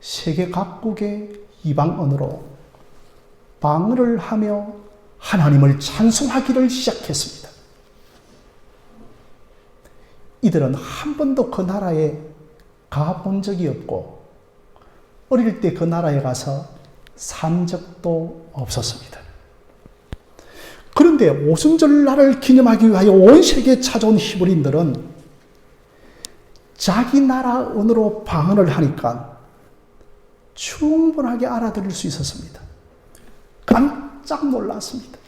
세계 각국의 이방 언어로 방언을 하며 하나님을 찬송하기를 시작했습니다. 이들은 한 번도 그 나라에 가본 적이 없고 어릴 때 그 나라에 가서 산 적도 없었습니다. 그런데 오순절날을 기념하기 위하여 온 세계에 찾아온 히브리인들은 자기 나라 언어로 방언을 하니까 충분하게 알아들을 수 있었습니다. 깜짝 놀랐습니다.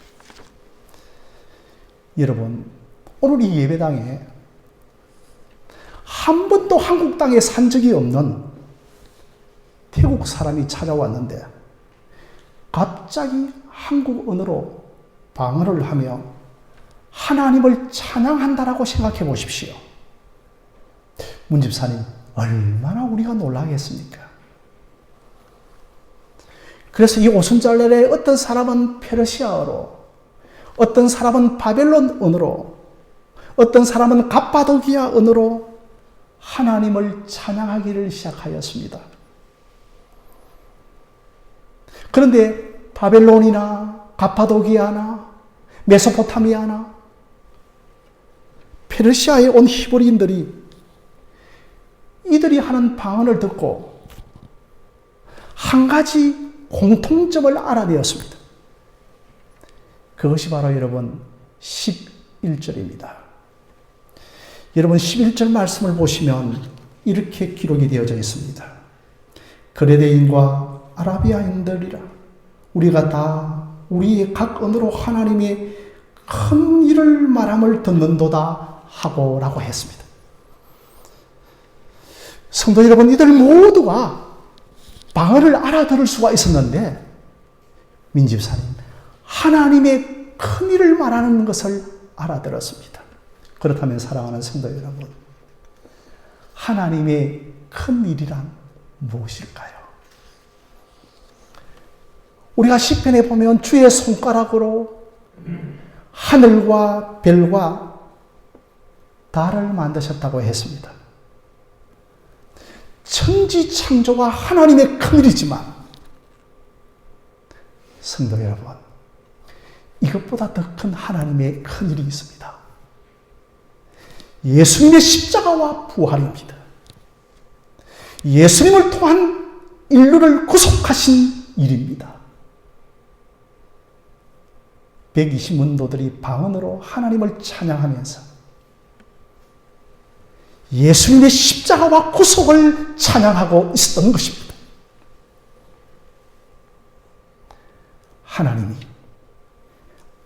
여러분, 오늘 이 예배당에 한 번도 한국 땅에 산 적이 없는 태국 사람이 찾아왔는데 갑자기 한국 언어로 방언을 하며 하나님을 찬양한다라고 생각해 보십시오. 문 집사님, 얼마나 우리가 놀라겠습니까? 그래서 이 오순절날에 어떤 사람은 페르시아어로, 어떤 사람은 바벨론 언어로, 어떤 사람은 갑바도기아 언어로 하나님을 찬양하기를 시작하였습니다. 그런데 바벨론이나 갑바도기아나 메소포타미아나 페르시아에 온 히브리인들이 이들이 하는 방언을 듣고 한 가지 공통점을 알아내었습니다. 그것이 바로 여러분 11절입니다. 여러분 11절 말씀을 보시면 이렇게 기록이 되어져 있습니다. 그레데인과 아라비아인들이라 우리가 다 우리의 각 언어로 하나님의 큰 일을 말함을 듣는도다 하고 라고 했습니다. 성도 여러분, 이들 모두가 방언을 알아들을 수가 있었는데 민집사님, 하나님의 큰 일을 말하는 것을 알아들었습니다. 그렇다면 사랑하는 성도 여러분, 하나님의 큰 일이란 무엇일까요? 우리가 시편에 보면 주의 손가락으로 하늘과 별과 달을 만드셨다고 했습니다. 천지 창조가 하나님의 큰일이지만 성도 여러분, 이것보다 더 큰 하나님의 큰일이 있습니다. 예수님의 십자가와 부활입니다. 예수님을 통한 인류를 구속하신 일입니다. 120문도들이 방언으로 하나님을 찬양하면서 예수님의 십자가와 구속을 찬양하고 있었던 것입니다. 하나님이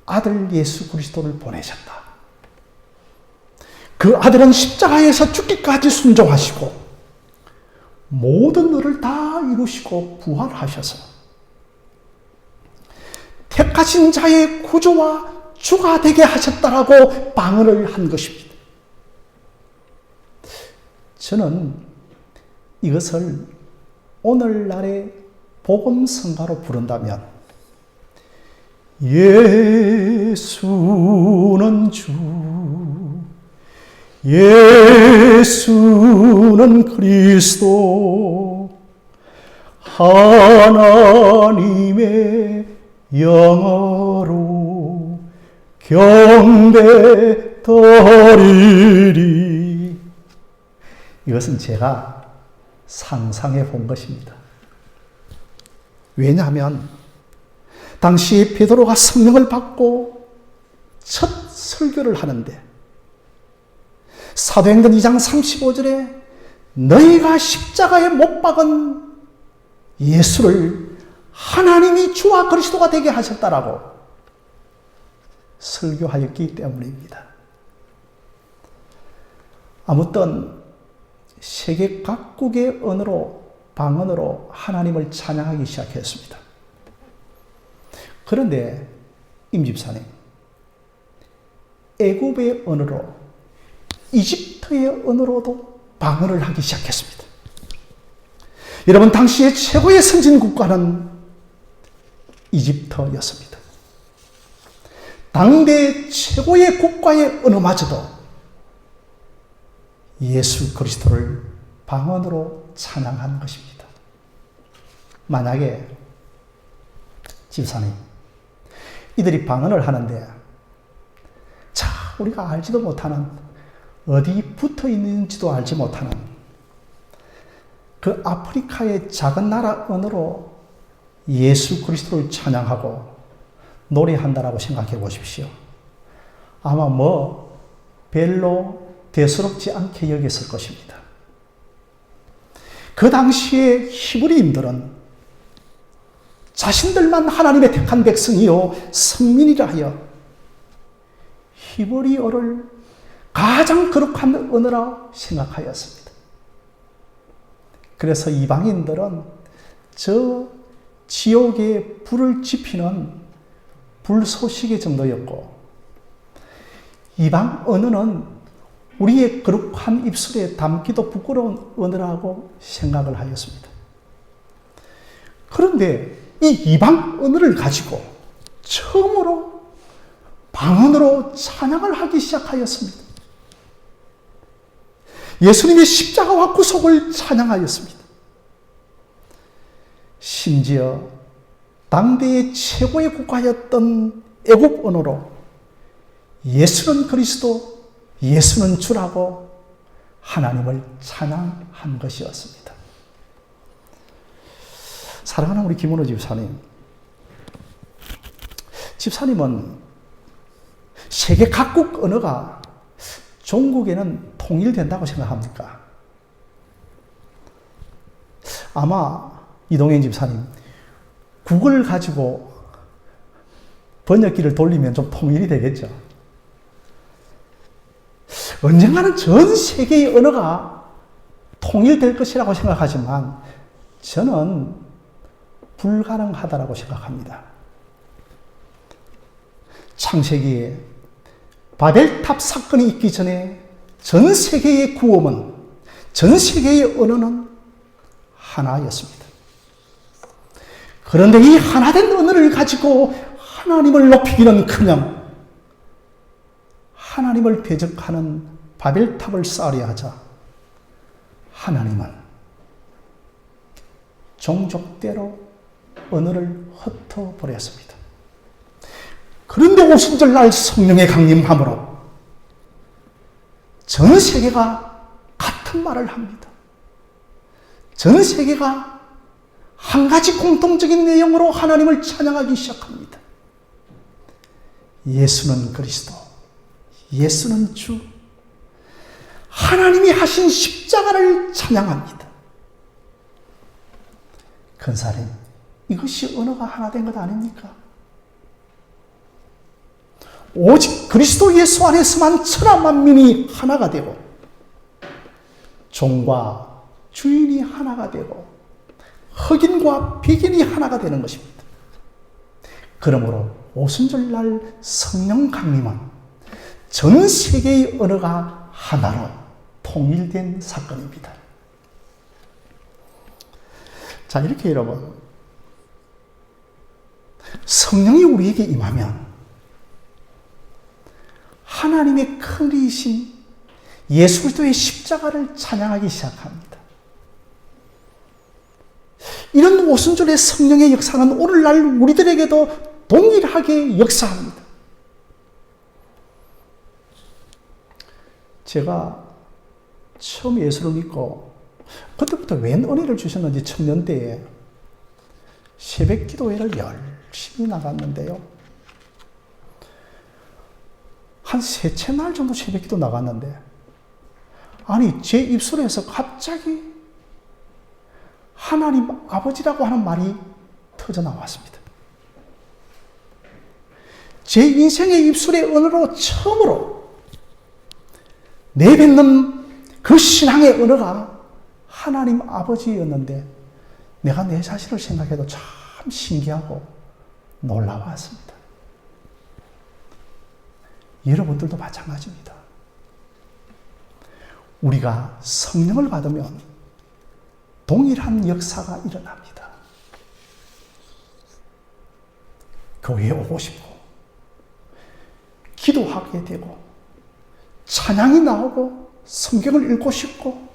아들 예수 그리스도를 보내셨다. 그 아들은 십자가에서 죽기까지 순종하시고 모든 일을 다 이루시고 부활하셔서 택하신 자의 구주와 주가 되게 하셨다라고 방언을 한 것입니다. 저는 이것을 오늘날의 복음성가로 부른다면 예수는 주, 예수는 그리스도, 하나님의 영어로 경배드리리. 이것은 제가 상상해 본 것입니다. 왜냐하면 당시 베드로가 성령을 받고 첫 설교를 하는데 사도행전 2장 35절에 너희가 십자가에 못 박은 예수를 하나님이 주와 그리스도가 되게 하셨다라고 설교하였기 때문입니다. 아무튼 세계 각국의 언어로, 방언으로 하나님을 찬양하기 시작했습니다. 그런데 임집사님, 애굽의 언어로, 이집트의 언어로도 방언을 하기 시작했습니다. 여러분, 당시의 최고의 선진 국가는 이집트였습니다. 당대 최고의 국가의 언어마저도 예수 그리스도를 방언으로 찬양한 것입니다. 만약에 집사님, 이들이 방언을 하는데, 자, 우리가 알지도 못하는, 어디 붙어 있는지도 알지 못하는 그 아프리카의 작은 나라 언어로 예수 그리스도를 찬양하고 노래한다라고 생각해 보십시오. 아마 별로 대수롭지 않게 여겼을 것입니다. 그 당시에 히브리인들은 자신들만 하나님의 택한 백성이요 성민이라 하여 히브리어를 가장 거룩한 언어라 생각하였습니다. 그래서 이방인들은 저 지옥에 불을 지피는 불쏘시개 정도였고, 이방 언어는 우리의 거룩한 입술에 담기도 부끄러운 언어라고 생각을 하였습니다. 그런데 이 이방 언어를 가지고 처음으로 방언으로 찬양을 하기 시작하였습니다. 예수님의 십자가와 구속을 찬양하였습니다. 심지어 당대의 최고의 국가였던 애국 언어로 예수는 그리스도, 예수는 주라고 하나님을 찬양한 것이었습니다. 사랑하는 우리 김원호 집사님, 집사님은 세계 각국 언어가 종국에는 통일된다고 생각합니까? 아마 이동현 집사님, 국을 가지고 번역기를 돌리면 좀 통일이 되겠죠. 언젠가는 전 세계의 언어가 통일될 것이라고 생각하지만 저는 불가능하다고 생각합니다. 창세기에 바벨탑 사건이 있기 전에 전 세계의 구원은, 전 세계의 언어는 하나였습니다. 그런데 이 하나된 언어를 가지고 하나님을 높이기는커녕 하나님을 대적하는 바벨탑을 쌓으려 하자 하나님은 종족대로 언어를 흩어버렸습니다. 그런데 오순절날 성령의 강림함으로 전 세계가 같은 말을 합니다. 전 세계가 한 가지 공통적인 내용으로 하나님을 찬양하기 시작합니다. 예수는 그리스도, 예수는 주, 하나님이 하신 십자가를 찬양합니다. 근사님, 이것이 언어가 하나 된 것 아닙니까? 오직 그리스도 예수 안에서만 천하 만민이 하나가 되고 종과 주인이 하나가 되고 흑인과 백인이 하나가 되는 것입니다. 그러므로 오순절날 성령 강림은 전 세계의 언어가 하나로 통일된 사건입니다. 자, 이렇게 여러분, 성령이 우리에게 임하면 하나님의 큰 일이신 예수 그리스도의 십자가를 찬양하기 시작합니다. 이런 오순절의 성령의 역사는 오늘날 우리들에게도 동일하게 역사합니다. 제가 처음 예수를 믿고 그때부터 웬 은혜를 주셨는지 청년 때에 새벽 기도회를 열심히 나갔는데요. 한 세째 날 정도 새벽 기도 나갔는데, 아니, 제 입술에서 갑자기 하나님 아버지라고 하는 말이 터져 나왔습니다. 제 인생의 입술의 언어로 처음으로 내뱉는 그 신앙의 언어가 하나님 아버지였는데, 내가 내 자신을 생각해도 참 신기하고 놀라웠습니다. 여러분들도 마찬가지입니다. 우리가 성령을 받으면 동일한 역사가 일어납니다. 교회에 오고 싶고, 기도하게 되고, 찬양이 나오고, 성경을 읽고 싶고,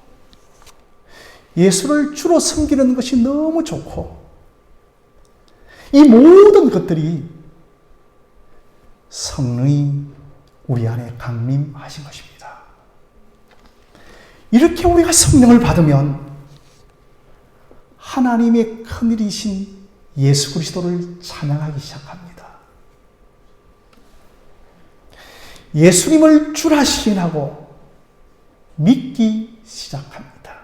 예수를 주로 섬기는 것이 너무 좋고, 이 모든 것들이 성령이 우리 안에 강림하신 것입니다. 이렇게 우리가 성령을 받으면 하나님의 큰일이신 예수 그리스도를 찬양하기 시작합니다. 예수님을 주라 시인하고 믿기 시작합니다.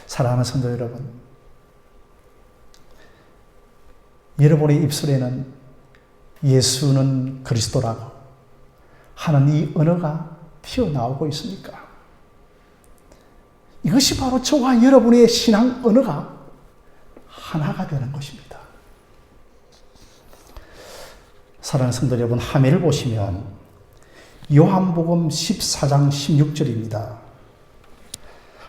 사랑하는 성도 여러분, 여러분의 입술에는 예수는 그리스도라고 하는 이 언어가 튀어나오고 있습니까? 이것이 바로 저와 여러분의 신앙 언어가 하나가 되는 것입니다. 사랑하는 성도 여러분, 하매를 보시면 요한복음 14장 16절입니다.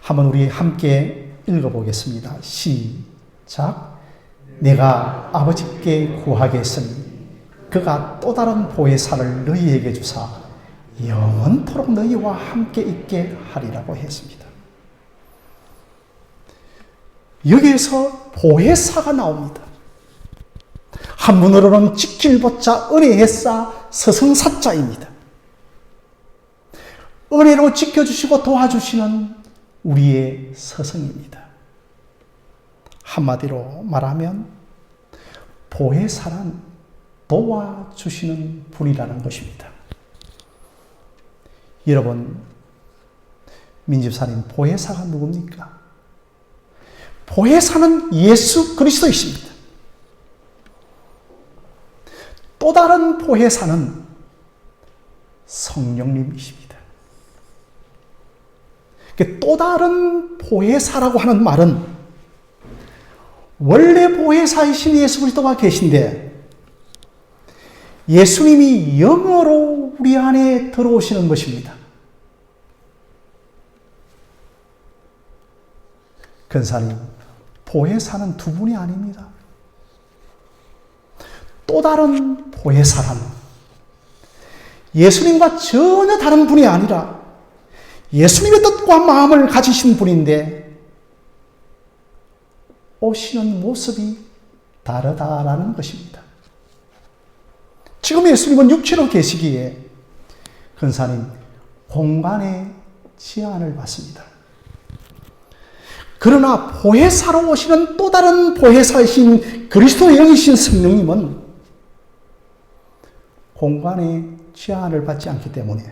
한번 우리 함께 읽어보겠습니다. 시작. 내가 아버지께 구하겠으니 그가 또 다른 보혜사를 너희에게 주사 영원토록 너희와 함께 있게 하리라고 했습니다. 여기에서 보혜사가 나옵니다. 한문으로는 지킬보자 은혜의사 서성사자입니다. 은혜로 지켜주시고 도와주시는 우리의 서성입니다. 한마디로 말하면 보혜사란 도와주시는 분이라는 것입니다. 여러분, 민집사님, 보혜사가 누굽니까? 보혜사는 예수 그리스도이십니다. 또 다른 보혜사는 성령님이십니다. 또 다른 보혜사라고 하는 말은 원래 보혜사이신 예수 그리스도가 계신데 예수님이 영으로 우리 안에 들어오시는 것입니다. 근사님, 보혜사는 두 분이 아닙니다. 또 다른 보혜사란 예수님과 전혀 다른 분이 아니라 예수님의 뜻과 마음을 가지신 분인데 오시는 모습이 다르다라는 것입니다. 지금 예수님은 육체로 계시기에 근사님 공간의 제한을 받습니다. 그러나 보혜사로 오시는 또 다른 보혜사이신 그리스도의 영이신 성령님은 공간의 제한을 받지 않기 때문에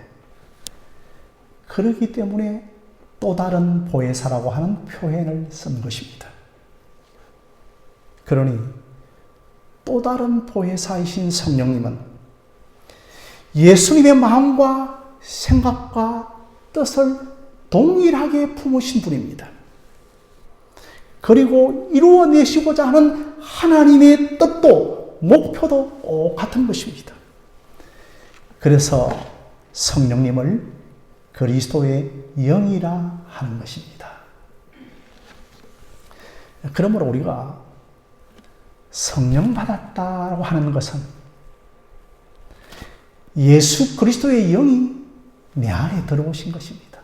그렇기 때문에 또 다른 보혜사라고 하는 표현을 쓴 것입니다. 그러니 또 다른 보혜사이신 성령님은 예수님의 마음과 생각과 뜻을 동일하게 품으신 분입니다. 그리고 이루어내시고자 하는 하나님의 뜻도 목표도 같은 것입니다. 그래서 성령님을 그리스도의 영이라 하는 것입니다. 그러므로 우리가 성령 받았다고 하는 것은 예수 그리스도의 영이 내 안에 들어오신 것입니다.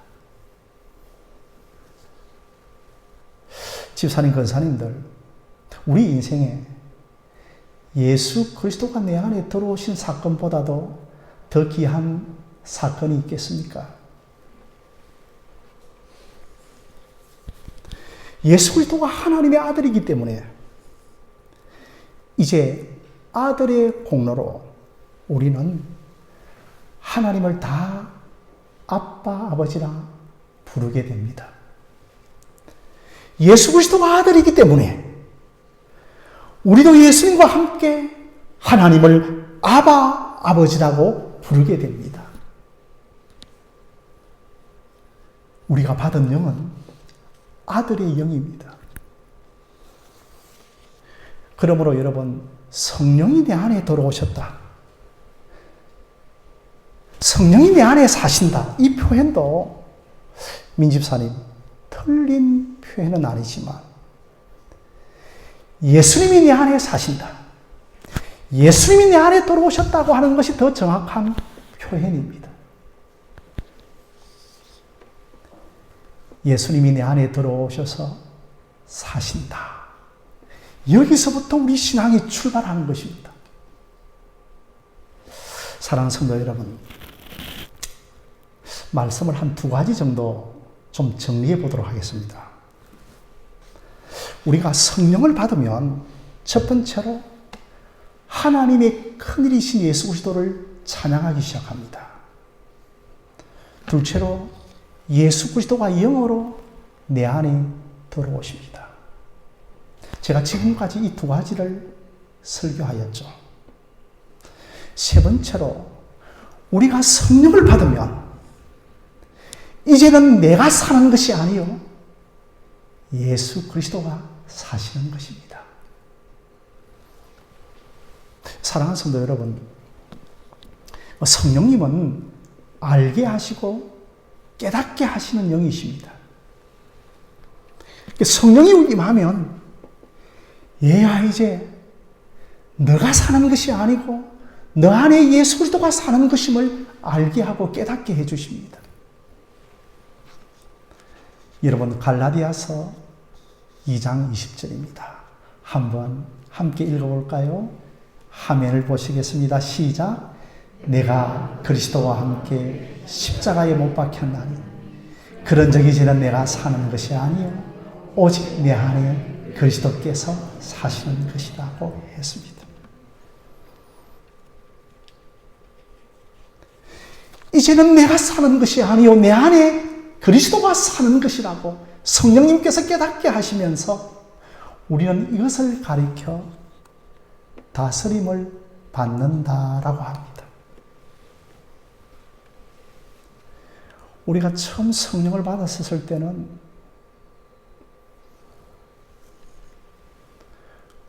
집사님, 권사님들, 우리 인생에 예수 그리스도가 내 안에 들어오신 사건보다도 더 귀한 사건이 있겠습니까? 예수 그리스도가 하나님의 아들이기 때문에 이제 아들의 공로로 우리는 하나님을 다 아빠, 아버지라 부르게 됩니다. 예수 그리스도가 아들이기 때문에 우리도 예수님과 함께 하나님을 아바, 아버지라고 부르게 됩니다. 우리가 받은 영은 아들의 영입니다. 그러므로 여러분, 성령이 내 안에 들어오셨다. 성령이 내 안에 사신다. 이 표현도 민집사님 틀린 표현은 아니지만 예수님이 내 안에 사신다. 예수님이 내 안에 들어오셨다고 하는 것이 더 정확한 표현입니다. 예수님이 내 안에 들어오셔서 사신다. 여기서부터 우리 신앙이 출발하는 것입니다. 사랑하는 성도 여러분, 말씀을 한 두 가지 정도 좀 정리해 보도록 하겠습니다. 우리가 성령을 받으면 첫 번째로 하나님의 큰일이신 예수 그리스도를 찬양하기 시작합니다. 둘째로 예수 그리스도가 영으로 내 안에 들어오십니다. 제가 지금까지 이 두 가지를 설교하였죠. 세 번째로 우리가 성령을 받으면 이제는 내가 사는 것이 아니요 예수 그리스도가 사시는 것입니다. 사랑하는 성도 여러분, 성령님은 알게 하시고 깨닫게 하시는 영이십니다. 성령이 임하면 얘야 이제 너가 사는 것이 아니고 너 안에 예수 그리스도가 사는 것임을 알게 하고 깨닫게 해주십니다. 여러분, 갈라디아서 2장 20절입니다. 한번 함께 읽어볼까요? 화면을 보시겠습니다. 시작. 내가 그리스도와 함께 십자가에 못 박혔나니 그런 적이 이제는 내가 사는 것이 아니요 오직 내 안에 그리스도께서 사시는 것이라고 했습니다. 이제는 내가 사는 것이 아니요 내 안에 그리스도가 사는 것이라고 성령님께서 깨닫게 하시면서 우리는 이것을 가리켜 다스림을 받는다라고 합니다. 우리가 처음 성령을 받았을 때는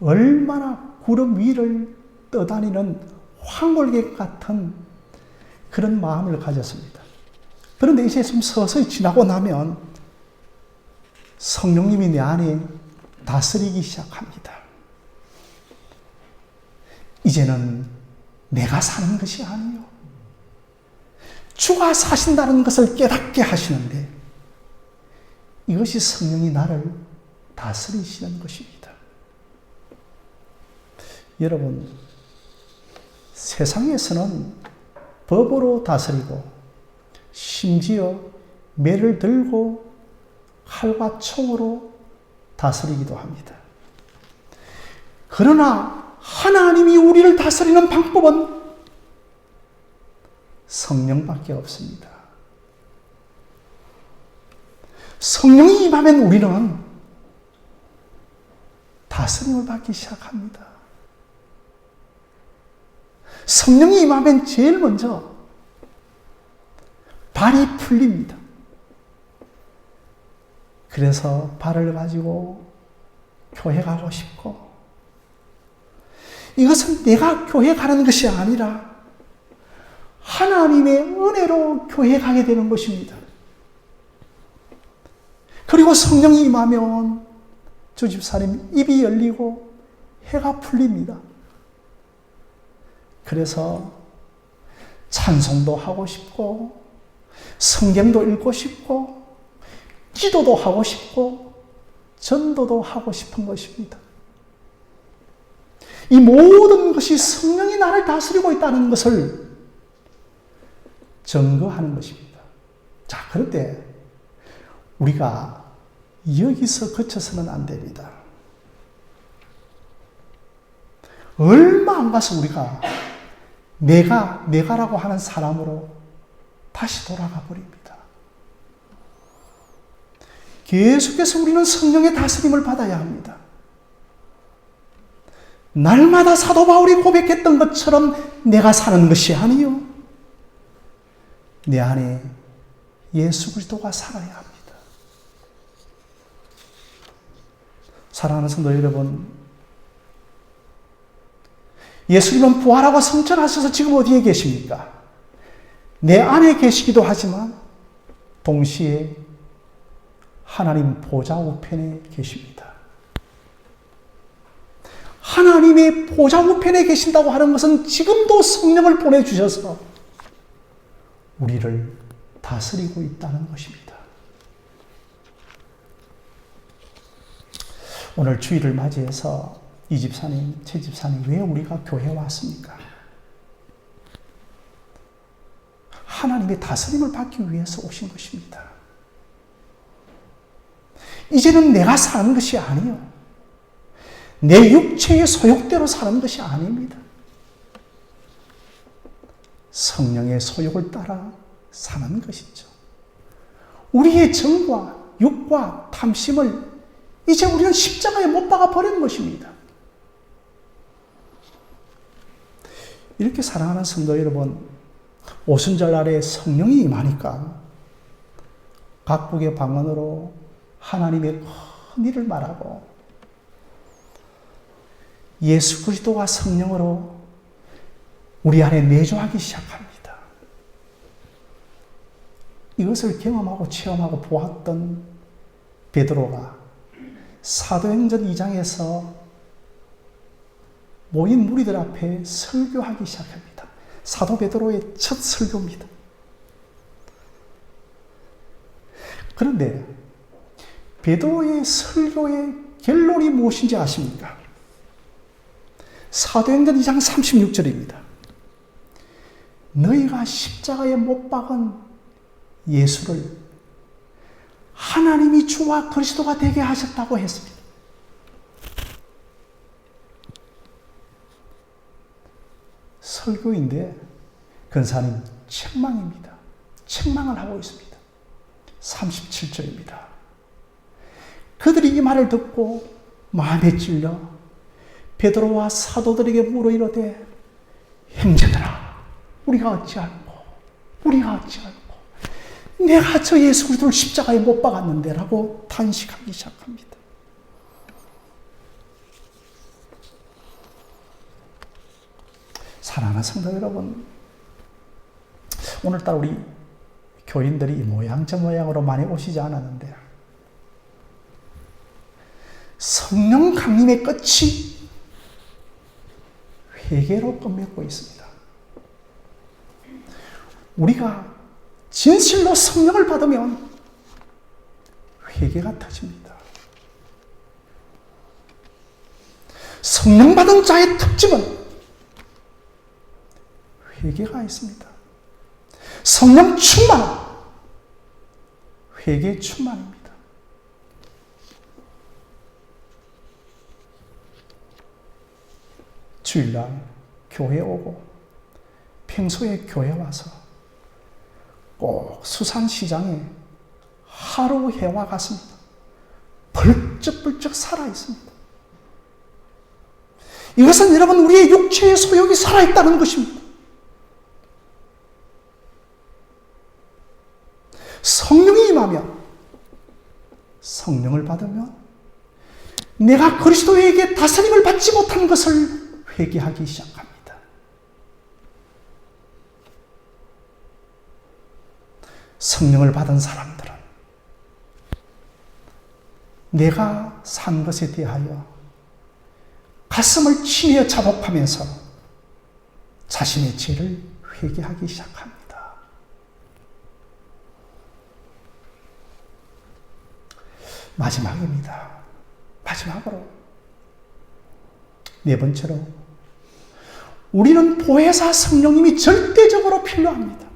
얼마나 구름 위를 떠다니는 황홀객 같은 그런 마음을 가졌습니다. 그런데 이제 좀 서서히 지나고 나면 성령님이 내 안에 다스리기 시작합니다. 이제는 내가 사는 것이 아니요 주가 사신다는 것을 깨닫게 하시는데 이것이 성령이 나를 다스리시는 것입니다. 여러분, 세상에서는 법으로 다스리고 심지어 매를 들고 칼과 총으로 다스리기도 합니다. 그러나 하나님이 우리를 다스리는 방법은 성령밖에 없습니다. 성령이 임하면 우리는 다스림을 받기 시작합니다. 성령이 임하면 제일 먼저 발이 풀립니다. 그래서 발을 가지고 교회 가고 싶고, 이것은 내가 교회 가는 것이 아니라 하나님의 은혜로 교회 가게 되는 것입니다. 그리고 성령이 임하면 저 집사님 입이 열리고 해가 풀립니다. 그래서 찬송도 하고 싶고 성경도 읽고 싶고 기도도 하고 싶고 전도도 하고 싶은 것입니다. 이 모든 것이 성령이 나를 다스리고 있다는 것을 증거하는 것입니다. 자, 그런데 우리가 여기서 그쳐서는 안 됩니다. 얼마 안 가서 우리가 내가라고 하는 사람으로 다시 돌아가 버립니다. 계속해서 우리는 성령의 다스림을 받아야 합니다. 날마다 사도 바울이 고백했던 것처럼 내가 사는 것이 아니요 내 안에 예수 그리스도가 살아야 합니다. 사랑하는 성도 여러분, 예수님은 부활하고 승천하셔서 지금 어디에 계십니까? 내 안에 계시기도 하지만 동시에 하나님 보좌 우편에 계십니다. 하나님의 보좌 우편에 계신다고 하는 것은 지금도 성령을 보내주셔서 우리를 다스리고 있다는 것입니다. 오늘 주일을 맞이해서 이 집사님, 최 집사님, 왜 우리가 교회에 왔습니까? 하나님의 다스림을 받기 위해서 오신 것입니다. 이제는 내가 사는 것이 아니요, 내 육체의 소욕대로 사는 것이 아닙니다. 성령의 소욕을 따라 사는 것이죠. 우리의 정과 육과 탐심을 이제 우리는 십자가에 못 박아 버린 것입니다. 이렇게 사랑하는 성도 여러분, 오순절 날에 성령이 임하니까 각국의 방언으로 하나님의 큰 일을 말하고 예수 그리스도와 성령으로 우리 안에 내주하기 시작합니다. 이것을 경험하고 체험하고 보았던 베드로가 사도행전 2장에서 모인 무리들 앞에 설교하기 시작합니다. 사도 베드로의 첫 설교입니다. 그런데 베드로의 설교의 결론이 무엇인지 아십니까? 사도행전 2장 36절입니다. 너희가 십자가에 못 박은 예수를 하나님이 주와 그리스도가 되게 하셨다고 했습니다. 설교인데 근사님 책망입니다. 책망을 하고 있습니다. 37절입니다. 그들이 이 말을 듣고 마음에 찔려 베드로와 사도들에게 물어 이르되, 형제들아, 우리가 어찌할꼬 내가 저 예수 그리스도를 십자가에 못 박았는데 라고 탄식하기 시작합니다. 사랑하는 성도 여러분, 오늘따라 우리 교인들이 이 모양 저 모양으로 많이 오시지 않았는데 성령 강림의 끝이 회개로 끝맺고 있습니다. 우리가 진실로 성령을 받으면 회개가 터집니다. 성령 받은 자의 특징은 회개가 있습니다. 성령 충만은 회개 충만입니다. 주일날 교회 오고 평소에 교회 와서 꼭 수산시장에 하루 해와 같습니다. 벌쩍벌쩍 살아있습니다. 이것은 여러분 우리의 육체의 소욕이 살아있다는 것입니다. 성령이 임하면, 성령을 받으면 내가 그리스도에게 다스림을 받지 못한 것을 회개하기 시작합니다. 성령을 받은 사람들은 내가 산 것에 대하여 가슴을 치며 자복하면서 자신의 죄를 회개하기 시작합니다. 마지막입니다. 마지막으로 네 번째로 우리는 보혜사 성령님이 절대적으로 필요합니다.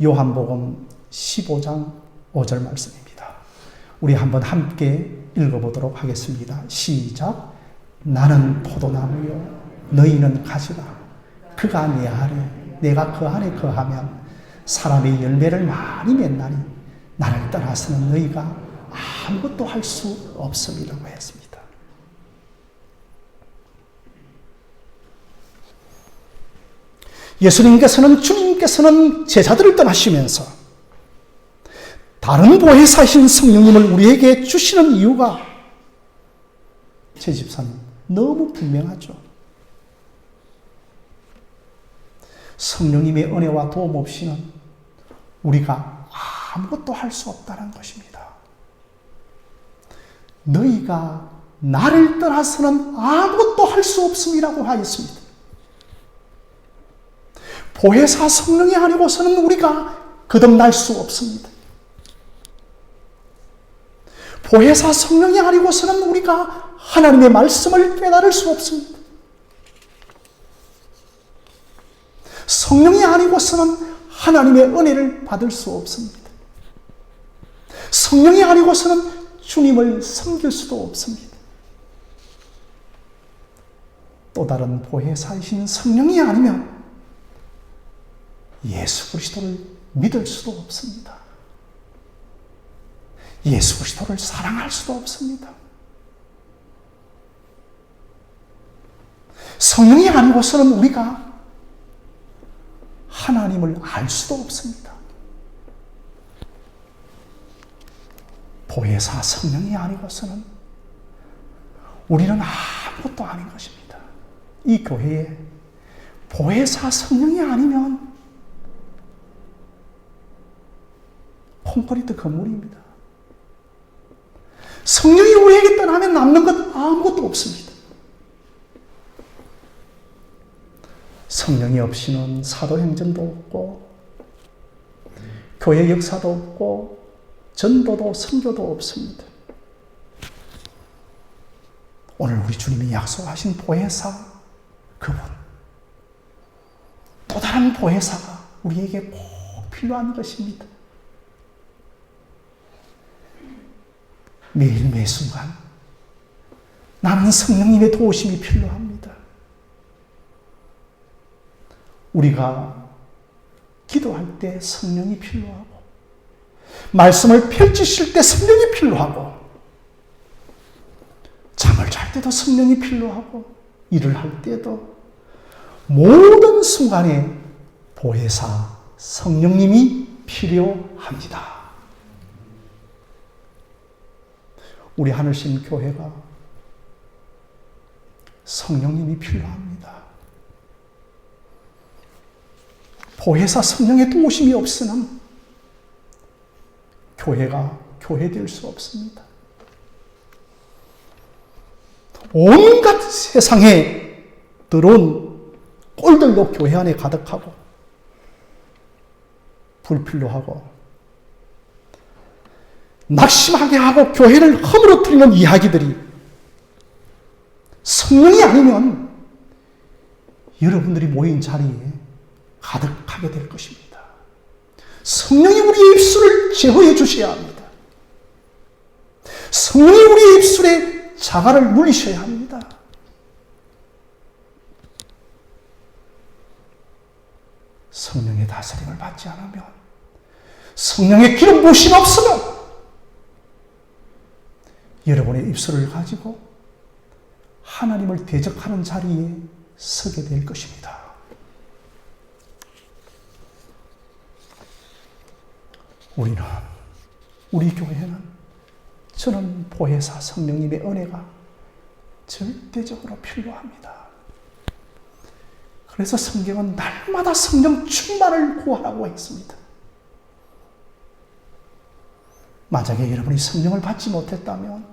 요한복음 15장 5절 말씀입니다. 우리 한번 함께 읽어보도록 하겠습니다. 시작. 나는 포도나무요 너희는 가지라. 그가 내 안에 내가 그 안에 거하면 사람의 열매를 많이 맺나니 나를 떠나서는 너희가 아무것도 할 수 없음이라고 했습니다. 주님께서는 제자들을 떠나시면서 다른 보혜사신 성령님을 우리에게 주시는 이유가 제 집사님 너무 분명하죠. 성령님의 은혜와 도움 없이는 우리가 아무것도 할 수 없다는 것입니다. 너희가 나를 떠나서는 아무것도 할 수 없음이라고 하였습니다. 보혜사 성령이 아니고서는 우리가 거듭날 수 없습니다. 보혜사 성령이 아니고서는 우리가 하나님의 말씀을 깨달을 수 없습니다. 성령이 아니고서는 하나님의 은혜를 받을 수 없습니다. 성령이 아니고서는 주님을 섬길 수도 없습니다. 또 다른 보혜사이신 성령이 아니면 예수 그리스도를 믿을 수도 없습니다. 예수 그리스도를 사랑할 수도 없습니다. 성령이 아니고서는 우리가 하나님을 알 수도 없습니다. 보혜사 성령이 아니고서는 우리는 아무것도 아닌 것입니다. 이 교회에 보혜사 성령이 아니면 콘크리트 건물입니다. 성령이 우리에게 떠나면 남는 것 아무것도 없습니다. 성령이 없이는 사도행전도 없고 교회 역사도 없고 전도도 선교도 없습니다. 오늘 우리 주님이 약속하신 보혜사 그분, 또 다른 보혜사가 우리에게 꼭 필요한 것입니다. 매일 매순간 나는 성령님의 도우심이 필요합니다. 우리가 기도할 때 성령이 필요하고 말씀을 펼치실 때 성령이 필요하고 잠을 잘 때도 성령이 필요하고 일을 할 때도 모든 순간에 보혜사 성령님이 필요합니다. 우리 하늘신 교회가 성령님이 필요합니다. 보혜사 성령의 도우심이 없으면 교회가 교회될 수 없습니다. 온갖 세상에 들어온 꼴들도 교회 안에 가득하고 불필요하고 낙심하게 하고 교회를 허물어뜨리는 이야기들이 성령이 아니면 여러분들이 모인 자리에 가득하게 될 것입니다. 성령이 우리의 입술을 제어해 주셔야 합니다. 성령이 우리의 입술에 자갈을 물리셔야 합니다. 성령의 다스림을 받지 않으면, 성령의 기름 부으심 없으면 여러분의 입술을 가지고 하나님을 대적하는 자리에 서게 될 것입니다. 우리 교회는 저는 보혜사 성령님의 은혜가 절대적으로 필요합니다. 그래서 성경은 날마다 성령 충만을 구하라고 했습니다. 만약에 여러분이 성령을 받지 못했다면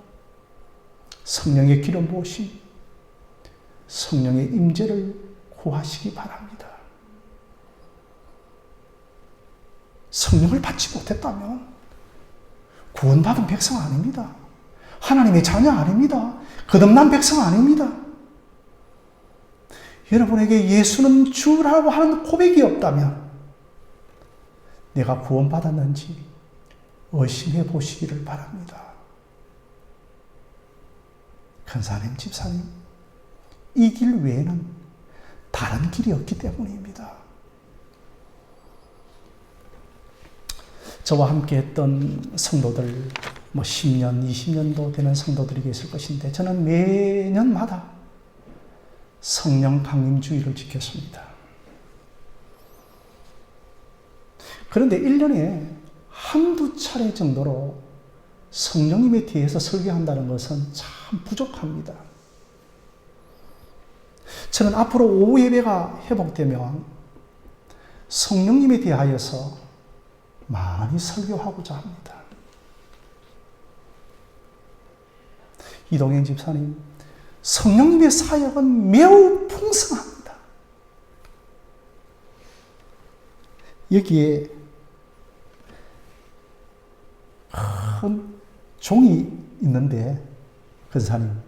성령의 기름 부으심, 성령의 임재를 구하시기 바랍니다. 성령을 받지 못했다면 구원받은 백성 아닙니다. 하나님의 자녀 아닙니다. 거듭난 백성 아닙니다. 여러분에게 예수는 주라고 하는 고백이 없다면 내가 구원받았는지 의심해 보시기를 바랍니다. 큰사님, 집사님, 이 길 외에는 다른 길이 없기 때문입니다. 저와 함께 했던 성도들, 10년, 20년도 되는 성도들이 계실 것인데 저는 매년마다 성령 강림주의를 지켰습니다. 그런데 1년에 한두 차례 정도로 성령님에 대해서 설교한다는 것은 참 부족합니다. 저는 앞으로 오후 예배가 회복되면 성령님에 대하여서 많이 설교하고자 합니다. 이동현 집사님, 성령님의 사역은 매우 풍성합니다. 여기에 큰 종이 있는데, 근사님,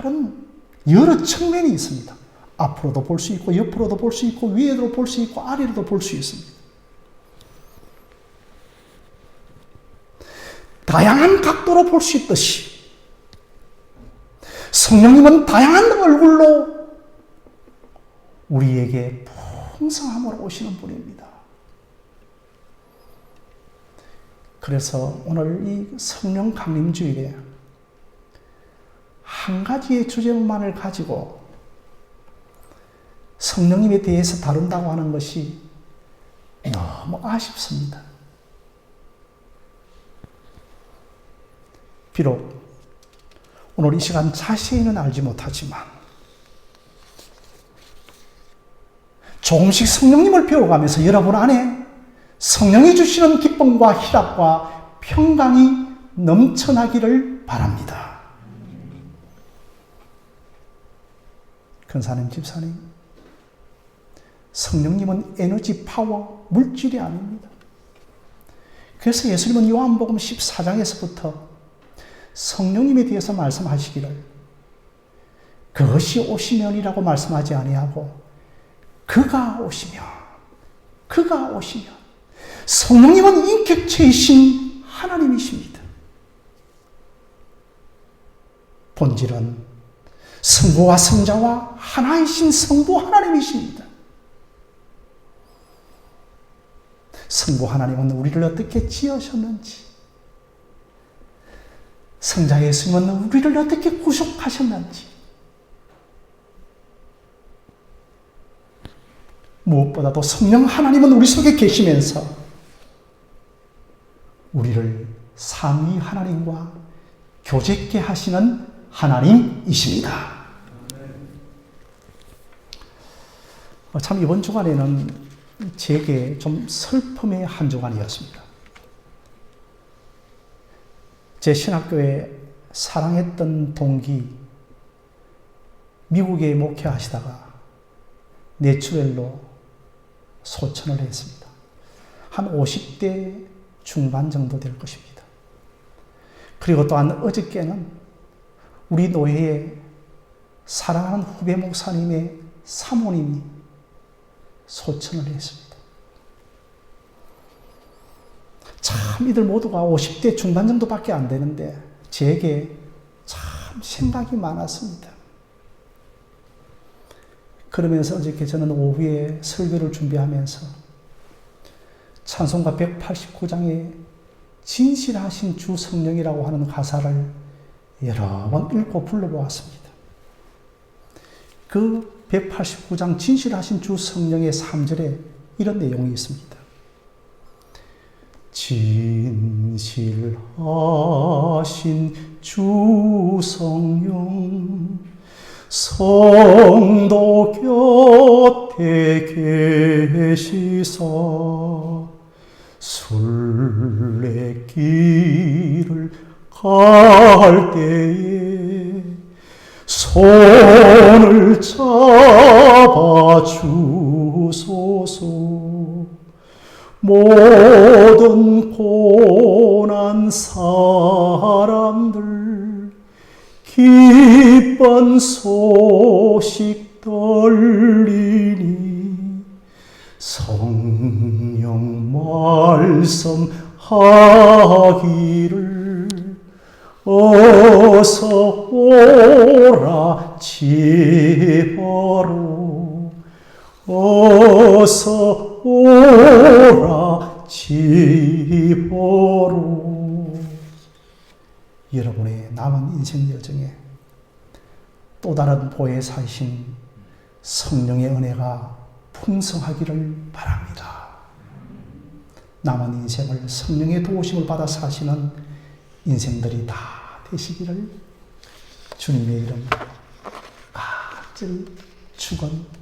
다른 여러 측면이 있습니다. 앞으로도 볼 수 있고 옆으로도 볼 수 있고 위에도 볼 수 있고 아래로도 볼 수 있습니다. 다양한 각도로 볼 수 있듯이 성령님은 다양한 얼굴로 우리에게 풍성함으로 오시는 분입니다. 그래서 오늘 이 성령 강림주일에 한 가지의 주제만을 가지고 성령님에 대해서 다룬다고 하는 것이 너무 아쉽습니다. 비록 오늘 이 시간 자세히는 알지 못하지만 조금씩 성령님을 배워가면서 여러분 안에 성령이 주시는 기쁨과 희락과 평강이 넘쳐나기를 바랍니다. 근사님, 집사님, 성령님은 에너지, 파워, 물질이 아닙니다. 그래서 예수님은 요한복음 14장에서부터 성령님에 대해서 말씀하시기를 그것이 오시면이라고 말씀하지 아니하고 그가 오시면 성령님은 인격체이신 하나님이십니다. 본질은 성부와 성자와 하나이신 성부 하나님이십니다. 성부 하나님은 우리를 어떻게 지으셨는지, 성자 예수님은 우리를 어떻게 구속하셨는지, 무엇보다도 성령 하나님은 우리 속에 계시면서 우리를 삼위 하나님과 교제케 하시는 하나님이십니다. 참 이번 주간에는 제게 좀 슬픔의 한 주간이었습니다. 제 신학교에 사랑했던 동기 미국에 목회하시다가 내추럴로 소천을 했습니다. 한 50대 중반 정도 될 것입니다. 그리고 또한 어저께는 우리 노회에 사랑하는 후배 목사님의 사모님이 소천을 했습니다. 참 이들 모두가 50대 중반 정도밖에 안 되는데 제게 참 생각이 많았습니다. 그러면서 어저께 저는 오후에 설교를 준비하면서 찬송가 189장에 진실하신 주 성령이라고 하는 가사를 여러 번 읽고 불러보았습니다. 그 189장 진실하신 주 성령의 3절에 이런 내용이 있습니다. 진실하신 주 성령 성도 곁에 계시사 순례길을 갈 때에 손을 잡아 주소서. 모든 고난 사람들 기쁜 소식 들리니 성령 말씀하기를 어서 오라 지혜로 어서 오라 지혜로. 여러분의 남은 인생 여정에 또 다른 보혜사이신 성령의 은혜가 풍성하기를 바랍니다. 남은 인생을 성령의 도우심을 받아 사시는 인생들이 다 되시기를 주님의 이름으로 간절히 축원합니다.